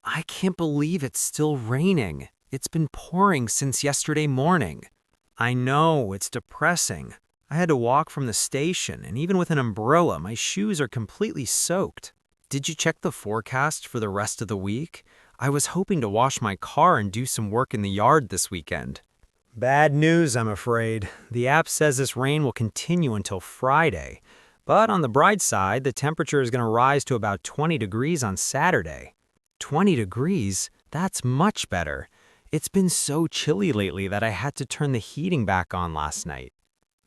I can't believe it's still raining. It's been pouring since yesterday morning. I know, it's depressing. I had to walk from the station, and even with an umbrella, my shoes are completely soaked. Did you check the forecast for the rest of the week? I was hoping to wash my car and do some work in the yard this weekend. Bad news, I'm afraid. The app says this rain will continue until Friday. But on the bright side, the temperature is going to rise to about 20 degrees on Saturday. 20 degrees? That's much better. It's been so chilly lately that I had to turn the heating back on last night.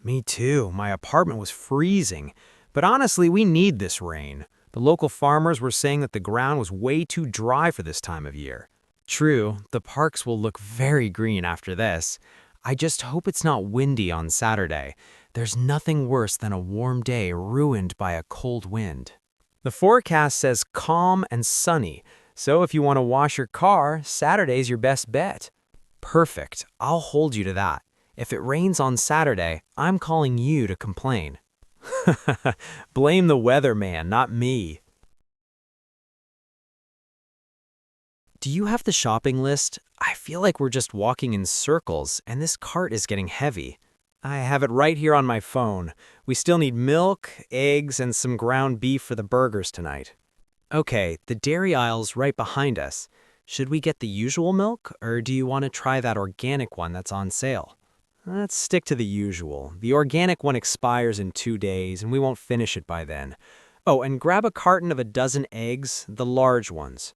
Me too. My apartment was freezing. But honestly, we need this rain. The local farmers were saying that the ground was way too dry for this time of year. True, the parks will look very green after this. I just hope it's not windy on Saturday. There's nothing worse than a warm day ruined by a cold wind. The forecast says calm and sunny, so if you want to wash your car, Saturday's your best bet. Perfect. I'll hold you to that. If it rains on Saturday, I'm calling you to complain. Blame the weatherman, not me. Do you have the shopping list? I feel like we're just walking in circles, and this cart is getting heavy. I have it right here on my phone. We still need milk, eggs, and some ground beef for the burgers tonight. Okay, the dairy aisle's right behind us. Should we get the usual milk, or do you want to try that organic one that's on sale? Let's stick to the usual. The organic one expires in 2 days, and we won't finish it by then. Oh, and grab a carton of a dozen eggs, the large ones.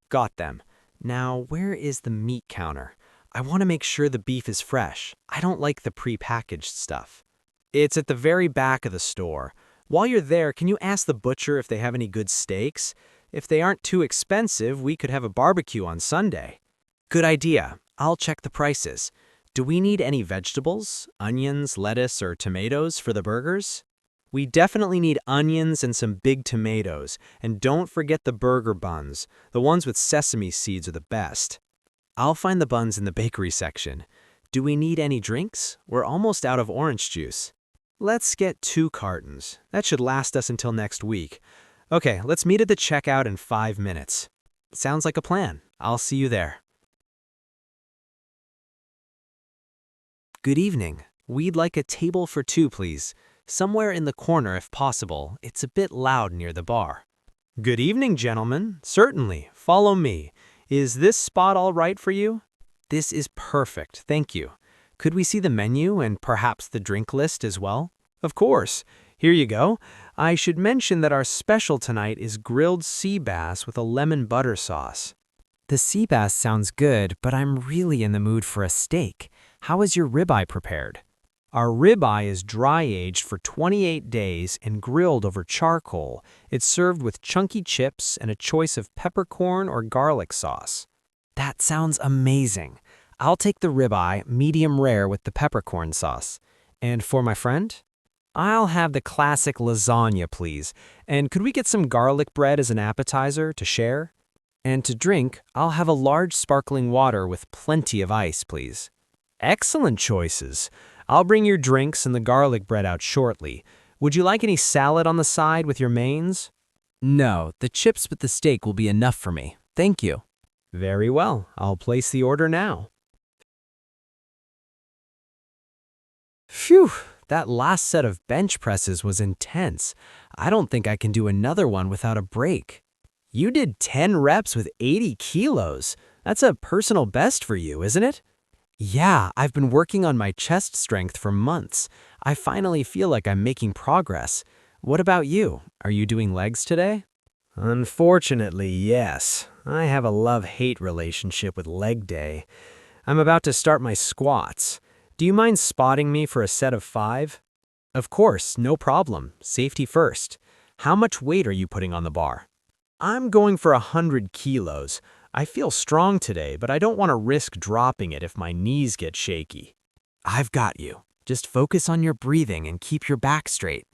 Got them. Now, where is the meat counter? I want to make sure the beef is fresh. I don't like the pre-packaged stuff. It's at the very back of the store. While you're there, can you ask the butcher if they have any good steaks? If they aren't too expensive, we could have a barbecue on Sunday. Good idea. I'll check the prices. Do we need any vegetables, onions, lettuce, or tomatoes for the burgers? We definitely need onions and some big tomatoes, and don't forget the burger buns. The ones with sesame seeds are the best. I'll find the buns in the bakery section. Do we need any drinks? We're almost out of orange juice. Let's get 2 cartons. That should last us until next week. Okay, let's meet at the checkout in 5 minutes. Sounds like a plan. I'll see you there. Good evening. We'd like a table for 2, please. Somewhere in the corner if possible. It's a bit loud near the bar. Good evening, gentlemen. Certainly. Follow me. Is this spot all right for you? This is perfect, thank you. Could we see the menu and perhaps the drink list as well? Of course. Here you go. I should mention that our special tonight is grilled sea bass with a lemon butter sauce. The sea bass sounds good, but I'm really in the mood for a steak. How is your ribeye prepared? Our ribeye is dry-aged for 28 days and grilled over charcoal. It's served with chunky chips and a choice of peppercorn or garlic sauce. That sounds amazing. I'll take the ribeye, medium rare with the peppercorn sauce. And for my friend? I'll have the classic lasagna, please. And could we get some garlic bread as an appetizer to share? And to drink, I'll have a large sparkling water with plenty of ice, please. Excellent choices. I'll bring your drinks and the garlic bread out shortly. Would you like any salad on the side with your mains? No, the chips with the steak will be enough for me. Thank you. Very well. I'll place the order now. Phew, that last set of bench presses was intense. I don't think I can do another one without a break. You did 10 reps with 80 kilos. That's a personal best for you, isn't it? Yeah, I've been working on my chest strength for months. I finally feel like I'm making progress. What about you? Are you doing legs today? Unfortunately, yes. I have a love-hate relationship with leg day. I'm about to start my squats. Do you mind spotting me for a set of 5? Of course, no problem. Safety first. How much weight are you putting on the bar? I'm going for 100 kilos. I feel strong today, but I don't want to risk dropping it if my knees get shaky. I've got you. Just focus on your breathing and keep your back straight.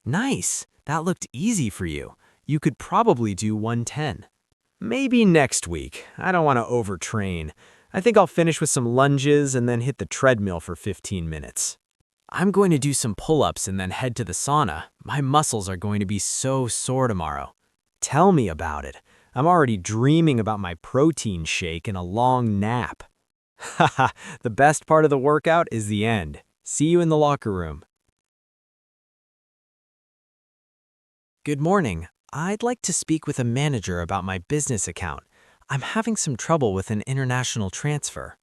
Nice. That looked easy for you. You could probably do 110. Maybe next week. I don't want to overtrain. I think I'll finish with some lunges and then hit the treadmill for 15 minutes. I'm going to do some pull-ups and then head to the sauna. My muscles are going to be so sore tomorrow. Tell me about it. I'm already dreaming about my protein shake and a long nap. Haha, the best part of the workout is the end. See you in the locker room. Good morning. I'd like to speak with a manager about my business account. I'm having some trouble with an international transfer.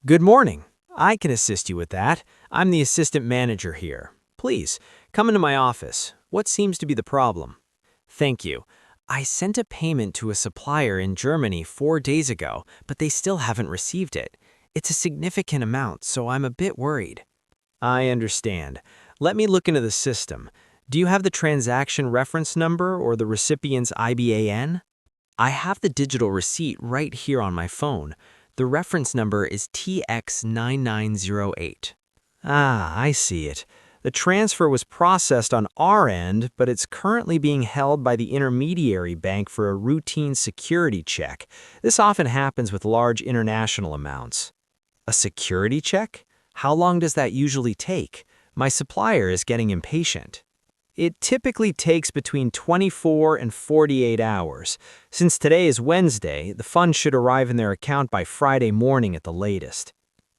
Good morning. I can assist you with that. I'm the assistant manager here. Please, come into my office. What seems to be the problem? Thank you. I sent a payment to a supplier in Germany 4 days ago, but they still haven't received it. It's a significant amount, so I'm a bit worried. I understand. Let me look into the system. Do you have the transaction reference number or the recipient's IBAN? I have the digital receipt right here on my phone. The reference number is TX9908. Ah, I see it. The transfer was processed on our end, but it's currently being held by the intermediary bank for a routine security check. This often happens with large international amounts. A security check? How long does that usually take? My supplier is getting impatient. It typically takes between 24 and 48 hours. Since today is Wednesday, the funds should arrive in their account by Friday morning at the latest.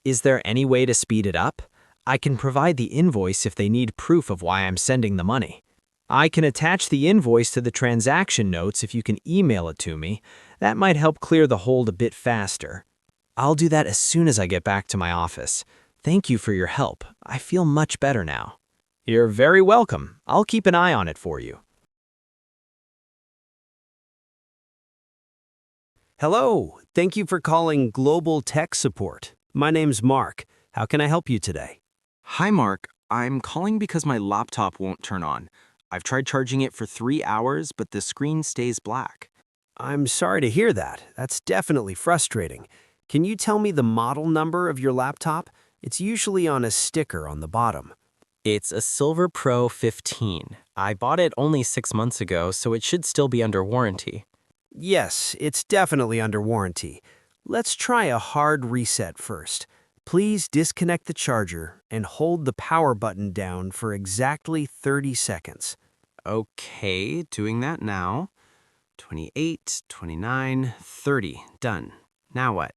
Is there any way to speed it up? I can provide the invoice if they need proof of why I'm sending the money. I can attach the invoice to the transaction notes if you can email it to me. That might help clear the hold a bit faster. I'll do that as soon as I get back to my office. Thank you for your help. I feel much better now. You're very welcome. I'll keep an eye on it for you. Hello. Thank you for calling Global Tech Support. My name's Mark. How can I help you today? Hi, Mark. I'm calling because my laptop won't turn on. I've tried charging it for 3 hours, but the screen stays black. I'm sorry to hear that. That's definitely frustrating. Can you tell me the model number of your laptop? It's usually on a sticker on the bottom. It's a Silver Pro 15. I bought it only 6 months ago, so it should still be under warranty. Yes, it's definitely under warranty. Let's try a hard reset first. Please disconnect the charger and hold the power button down for exactly 30 seconds. Okay, doing that now. 28, 29, 30. Done. Now what?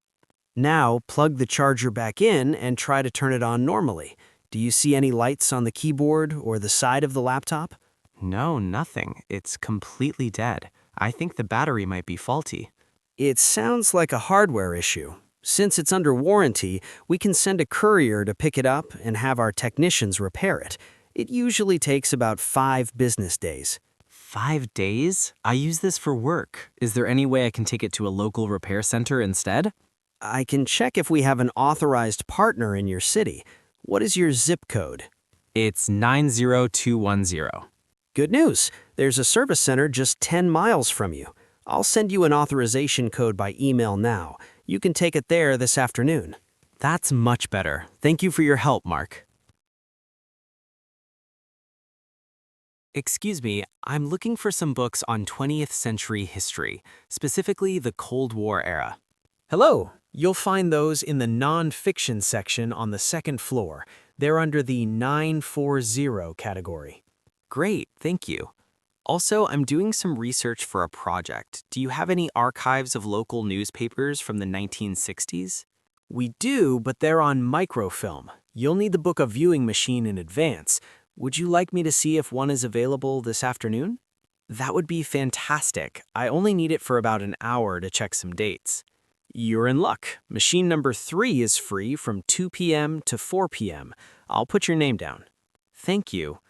Now, plug the charger back in and try to turn it on normally. Do you see any lights on the keyboard or the side of the laptop? No, nothing. It's completely dead. I think the battery might be faulty. It sounds like a hardware issue. Since it's under warranty, we can send a courier to pick it up and have our technicians repair it. It usually takes about 5 business days. 5 days? I use this for work. Is there any way I can take it to a local repair center instead? I can check if we have an authorized partner in your city. What is your zip code? It's 90210. Good news. There's a service center just 10 miles from you. I'll send you an authorization code by email now. You can take it there this afternoon. That's much better. Thank you for your help, Mark. Excuse me, I'm looking for some books on 20th century history, specifically the Cold War era. Hello. You'll find those in the non-fiction section on the second floor. They're under the 940 category. Great, thank you. Also, I'm doing some research for a project. Do you have any archives of local newspapers from the 1960s? We do, but they're on microfilm. You'll need to book a viewing machine in advance. Would you like me to see if one is available this afternoon? That would be fantastic. I only need it for about an hour to check some dates. You're in luck. Machine number 3 is free from 2 p.m. to 4 p.m. I'll put your name down. Thank you.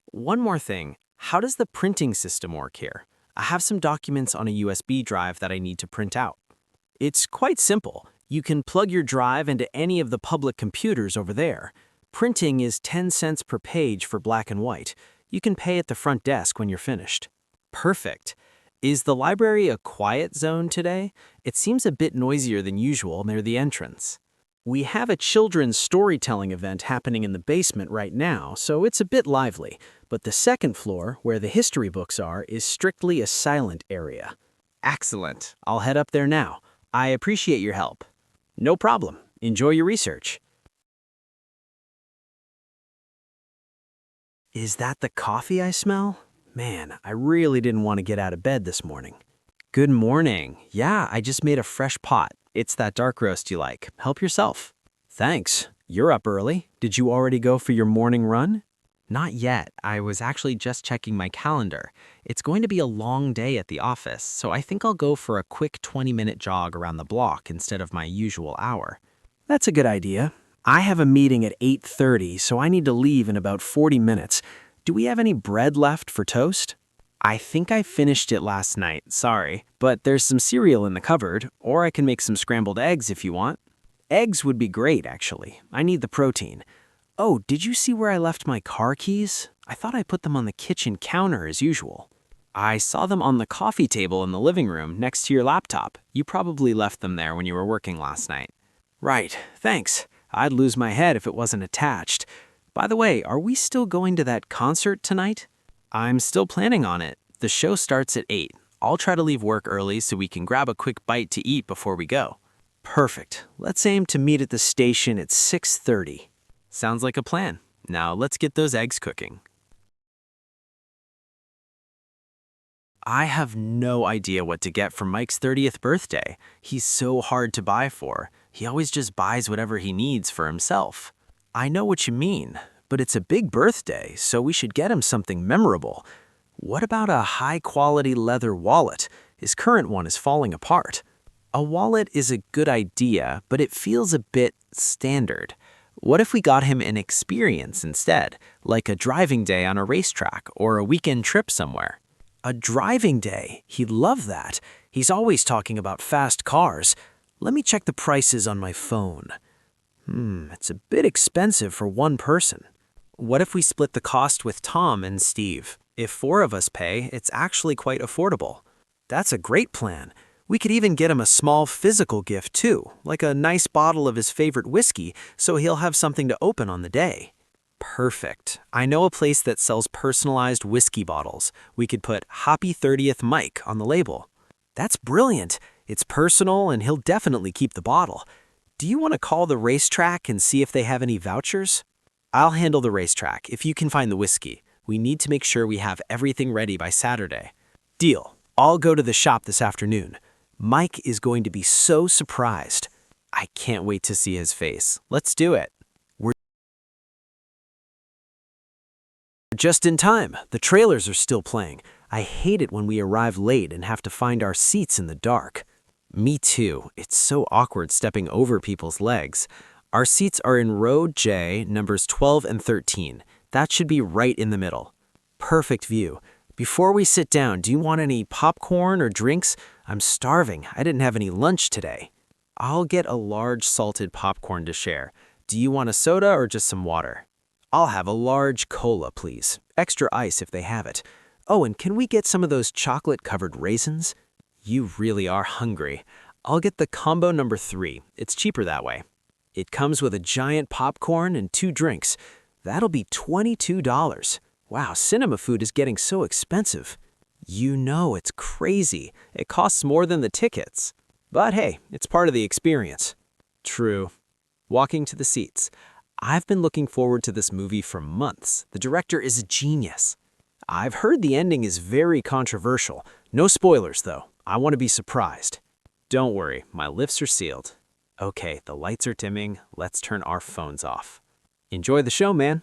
One more thing. How does the printing system work here? I have some documents on a USB drive that I need to print out. It's quite simple. You can plug your drive into any of the public computers over there. Printing is 10 cents per page for black and white. You can pay at the front desk when you're finished. Perfect. Is the library a quiet zone today? It seems a bit noisier than usual near the entrance. We have a children's storytelling event happening in the basement right now, so it's a bit lively. But the second floor, where the history books are, is strictly a silent area. Excellent. I'll head up there now. I appreciate your help. No problem. Enjoy your research. Is that the coffee I smell? Man, I really didn't want to get out of bed this morning. Good morning. Yeah, I just made a fresh pot. It's that dark roast you like. Help yourself. Thanks. You're up early. Did you already go for your morning run? Not yet. I was actually just checking my calendar. It's going to be a long day at the office, so I think I'll go for a quick 20-minute jog around the block instead of my usual hour. That's a good idea. I have a meeting at 8:30, so I need to leave in about 40 minutes. Do we have any bread left for toast? I think I finished it last night, sorry, but there's some cereal in the cupboard, or I can make some scrambled eggs if you want. Eggs would be great, actually. I need the protein. Oh, did you see where I left my car keys? I thought I put them on the kitchen counter as usual. I saw them on the coffee table in the living room next to your laptop. You probably left them there when you were working last night. Right, thanks. I'd lose my head if it wasn't attached. By the way, are we still going to that concert tonight? I'm still planning on it. The show starts at 8. I'll try to leave work early so we can grab a quick bite to eat before we go. Perfect. Let's aim to meet at the station at 6:30. Sounds like a plan. Now let's get those eggs cooking. I have no idea what to get for Mike's 30th birthday. He's so hard to buy for. He always just buys whatever he needs for himself. I know what you mean, but it's a big birthday, so we should get him something memorable. What about a high-quality leather wallet? His current one is falling apart. A wallet is a good idea, but it feels a bit standard. What if we got him an experience instead, like a driving day on a racetrack or a weekend trip somewhere? A driving day? He'd love that. He's always talking about fast cars. Let me check the prices on my phone. It's a bit expensive for one person. What if we split the cost with Tom and Steve? If 4 of us pay, it's actually quite affordable. That's a great plan. We could even get him a small physical gift too, like a nice bottle of his favorite whiskey, so he'll have something to open on the day. Perfect. I know a place that sells personalized whiskey bottles. We could put Happy 30th Mike on the label. That's brilliant. It's personal and he'll definitely keep the bottle. Do you want to call the racetrack and see if they have any vouchers? I'll handle the racetrack if you can find the whiskey. We need to make sure we have everything ready by Saturday. Deal. I'll go to the shop this afternoon. Mike is going to be so surprised. I can't wait to see his face. Let's do it. We're just in time. The trailers are still playing. I hate it when we arrive late and have to find our seats in the dark. Me too. It's so awkward stepping over people's legs. Our seats are in row J, numbers 12 and 13. That should be right in the middle. Perfect view. Before we sit down, do you want any popcorn or drinks? I'm starving. I didn't have any lunch today. I'll get a large salted popcorn to share. Do you want a soda or just some water? I'll have a large cola, please. Extra ice if they have it. Oh, and can we get some of those chocolate-covered raisins? You really are hungry. I'll get the combo number 3. It's cheaper that way. It comes with a giant popcorn and 2 drinks. That'll be $22. Wow, cinema food is getting so expensive. You know, it's crazy. It costs more than the tickets. But hey, it's part of the experience. True. Walking to the seats. I've been looking forward to this movie for months. The director is a genius. I've heard the ending is very controversial. No spoilers, though. I want to be surprised. Don't worry, my lips are sealed. Okay, the lights are dimming. Let's turn our phones off. Enjoy the show, man.